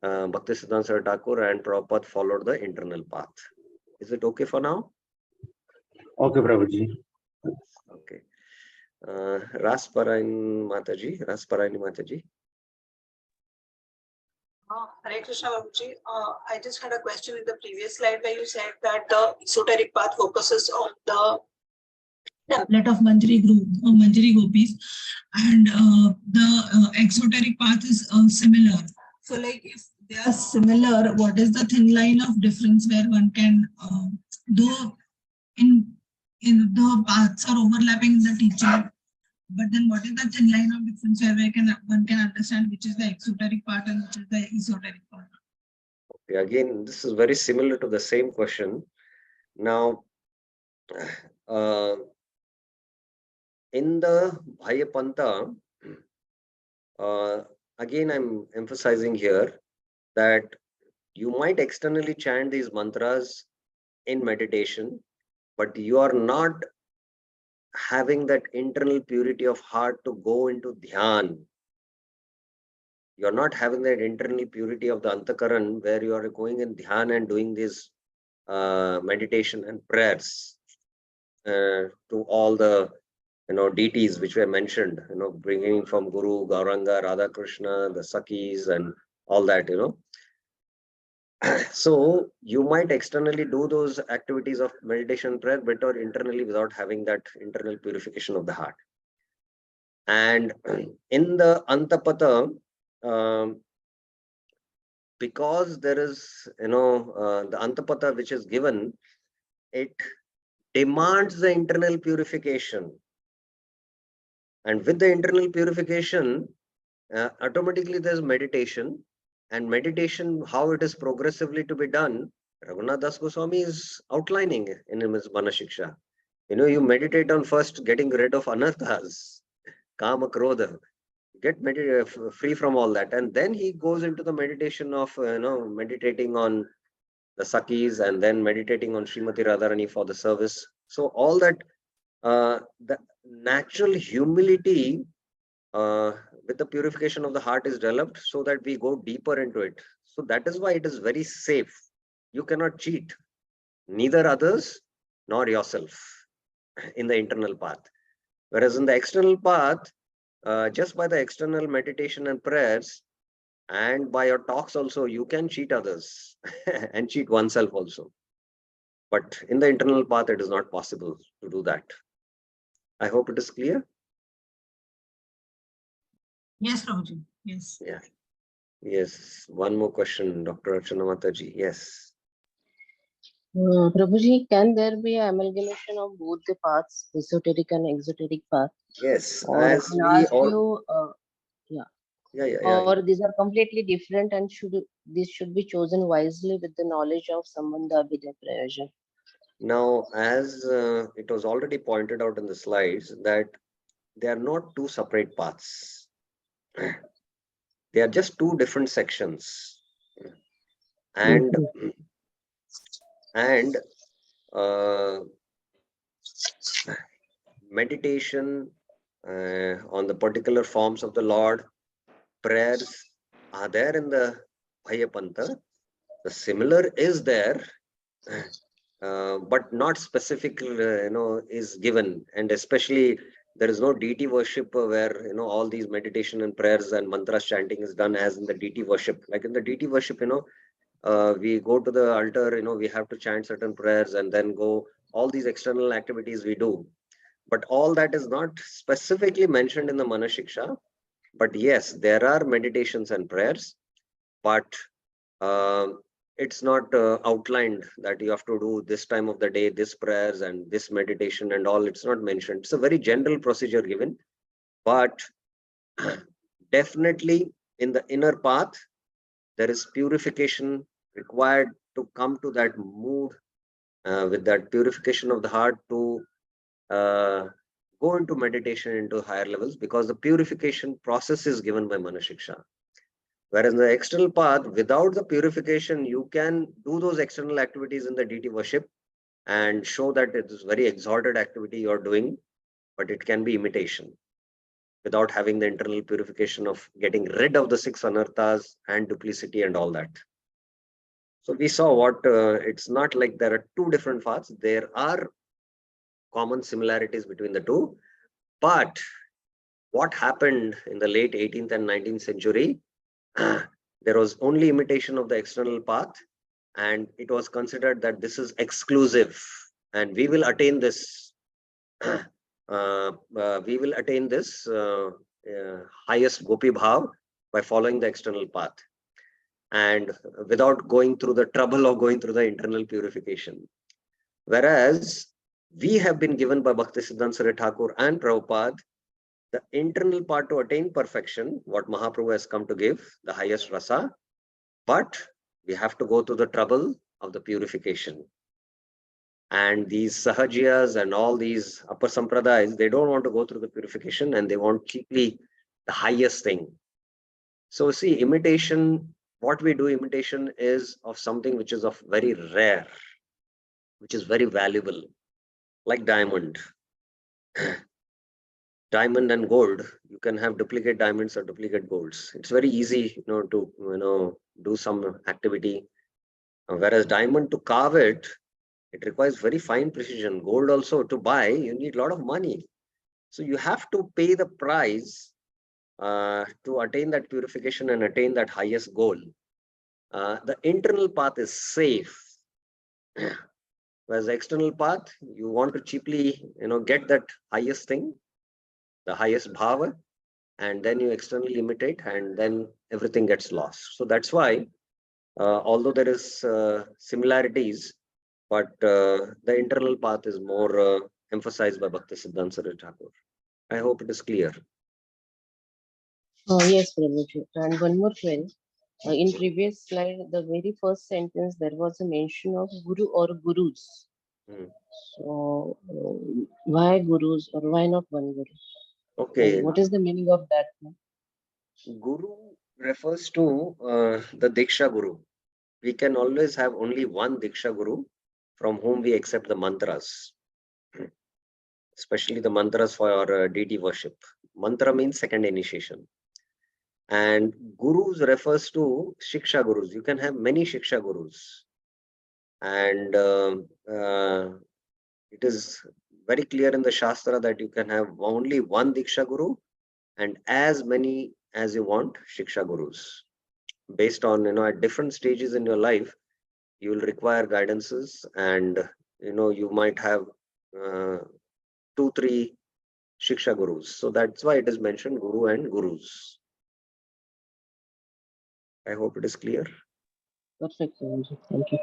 Bhaktisiddhanta Saraswati Thakur and Prabhupada followed the internal path. Is it okay for now?
Okay, Prabhuji.
Okay. Rasparayani Mataji.
Hare Krishna Babuji. I just had a question in the previous slide where you said that the esoteric path focuses on the tablet of Manjari group or Manjari gopis, and the exoteric path is similar, So like if they are similar, what is the thin line of difference where one can, though in the paths are overlapping in the teaching, but then what is the thin line of difference where one can understand which is the exoteric part and which is the esoteric part?
Okay, again, this is very similar to the same question. Now, in the Bhayapanta, again, I'm emphasizing here that you might externally chant these mantras in meditation, but you are not having that internal purity of heart to go into dhyan. You're not having that internal purity of the antakaran where you are going in dhyan and doing this meditation and prayers to all the deities which were mentioned, bringing from Guru, Gauranga, Radha Krishna, the Sakis and all that, So you might externally do those activities of meditation prayer, but or internally without having that internal purification of the heart. And in the Antapata, because there is, the Antapata which is given, it demands the internal purification. And with the internal purification, automatically there's meditation. And meditation, how it is progressively to be done, Raghunath Das Goswami is outlining in his Manah Siksha. You meditate on first getting rid of anarthas, kama, krodha, get free from all that. And then he goes into the meditation of, meditating on the Sakis and then meditating on Srimati Radharani for the service. So all that, the natural humility with the purification of the heart is developed so that we go deeper into it. So that is why it is very safe. You cannot cheat neither others nor yourself in the internal path. Whereas in the external path, just by the external meditation and prayers and by your talks also, you can cheat others and cheat oneself also. But in the internal path, it is not possible to do that. I hope it is clear.
Yes, Prabhuji. Yes.
Yeah. Yes. One more question, Dr. Archana Mataji. Yes.
Prabhuji, can there be an amalgamation of both the paths, esoteric and exoteric path?
Yes.
Or I
As
can
we
ask
all.
you,
Yeah.
or these are completely different and these should be chosen wisely with the knowledge of Sambandha Abhidya Prayojan.
Now, as it was already pointed out in the slides, that they are not two separate paths. They are just two different sections. And meditation on the particular forms of the Lord, prayers are there in the Bhayapanta. The similar is there, but not specific, is given. And especially there is no deity worship where, all these meditation and prayers and mantras chanting is done as in the deity worship. Like in the deity worship, we go to the altar, we have to chant certain prayers and then go all these external activities we do. But all that is not specifically mentioned in the Manah Siksha. But yes, there are meditations and prayers, but it's not outlined that you have to do this time of the day, this prayers and this meditation and all. It's not mentioned. It's a very general procedure given, but definitely in the inner path, there is purification required to come to that mood with that purification of the heart to go into meditation into higher levels, because the purification process is given by Manah Siksha. Whereas in the external path, without the purification, you can do those external activities in the deity worship and show that it is very exalted activity you're doing, but it can be imitation without having the internal purification of getting rid of the 6 anarthas and duplicity and all that. So we saw what it's not like there are two different paths. There are common similarities between the two, but what happened in the late 18th and 19th century, there was only imitation of the external path, and it was considered that this is exclusive and we will attain this highest gopi bhav by following the external path. and without going through the trouble of going through the internal purification. Whereas we have been given by Bhaktisiddhanta Saraswati Thakur and Prabhupada the internal part to attain perfection, what Mahaprabhu has come to give, the highest rasa, but we have to go through the trouble of the purification. And these sahajiyas and all these upper sampradayas, they don't want to go through the purification and they want cheaply the highest thing. So see, imitation, what we do imitation is of something which is of very rare, which is very valuable, like diamond. Diamond and gold, you can have duplicate diamonds or duplicate golds. It's very easy, to do some activity. Whereas diamond, to carve it, it requires very fine precision. Gold also, to buy, you need a lot of money. So you have to pay the price to attain that purification and attain that highest goal. The internal path is safe. Whereas the external path, you want to cheaply, get that highest thing, the highest bhava, and then you externally imitate, and then everything gets lost. So that's why, although there is similarities, but the internal path is more emphasized by Bhaktisiddhanta Saraswati Thakur. I hope it is clear.
Yes, Prabhuji. And one more query. In previous slide, the very first sentence, there was a mention of guru or gurus.
Hmm.
So, why gurus or why not one guru?
Okay.
What is the meaning of that?
Guru refers to the Diksha Guru. We can always have only one Diksha Guru from whom we accept the mantras, especially the mantras for our deity worship. Mantra means second initiation. And Gurus refers to Shiksha Gurus. You can have many Shiksha Gurus. And it is very clear in the Shastra that you can have only one Diksha Guru and as many as you want Shiksha Gurus. Based on, at different stages in your life, you will require guidances, and, you might have 2-3 Shiksha Gurus. So that's why it is mentioned Guru and Gurus. I hope it is clear.
Perfect, Prabhuji. Thank you.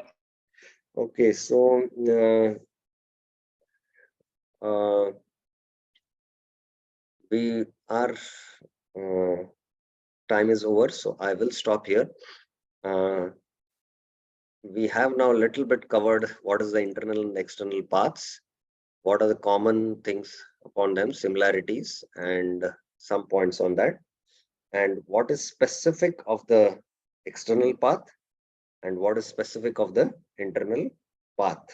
Okay, so we are time is over, so I will stop here. We have now a little bit covered what is the internal and external paths, what are the common things upon them, similarities, and some points on that, and what is specific of the external path and what is specific of the internal path,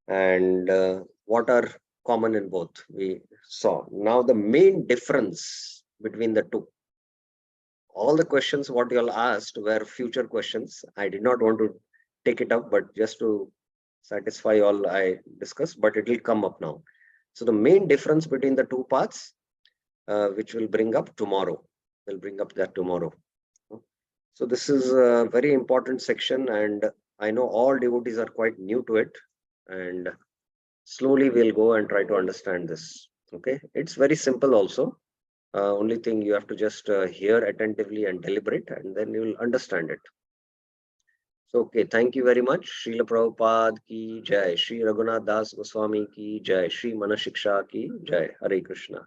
and what are common in both we saw. Now the main difference between the two, all the questions what you all asked were future questions. I did not want to take it up, but just to satisfy all I discussed, but it will come up now. So the main difference between the two paths, which will bring up tomorrow, we'll bring up that tomorrow. So this is a very important section, and I know all devotees are quite new to it, and slowly we'll go and try to understand this. Okay, it's very simple also. Only thing you have to just hear attentively and deliberate, and then you will understand it. So, okay, thank you very much. Srila Prabhupada ki jai, Sri Raghunath Das Goswami ki jai, Sri Manah Shiksha ki jai. Hare Krishna.